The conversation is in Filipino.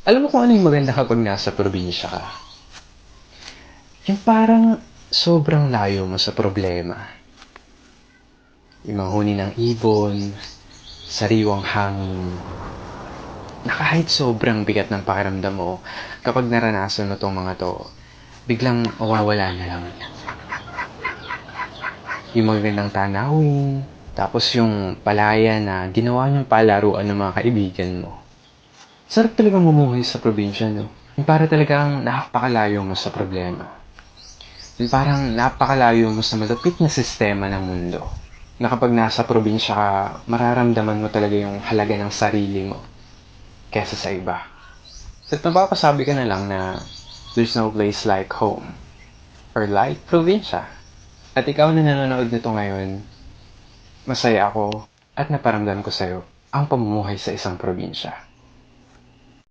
Alam mo kung ano yung maganda kapag nasa probinsya ka? Yung parang sobrang layo mo sa problema. Yung manghuni ng ibon, sariwang hangin, na kahit sobrang bigat ng pakiramdam mo, kapag naranasan mo tong mga to, biglang mawawala na lang. Yung magandang tanawin, tapos yung palaya na ginawa niyong palaruan ng mga kaibigan mo. Sarap talagang mamuhay sa probinsya, no? Yung para talagang napakalayo mo sa problema. Yung parang napakalayo mo sa malapit na sistema ng mundo. Na kapag nasa probinsya ka, mararamdaman mo talaga yung halaga ng sarili mo kesa sa iba. At mapapasabi ka na lang na there's no place like home or like probinsya. At ikaw na nanonood nito ngayon, masaya ako at naparamdam ko sa'yo ang pamumuhay sa isang probinsya.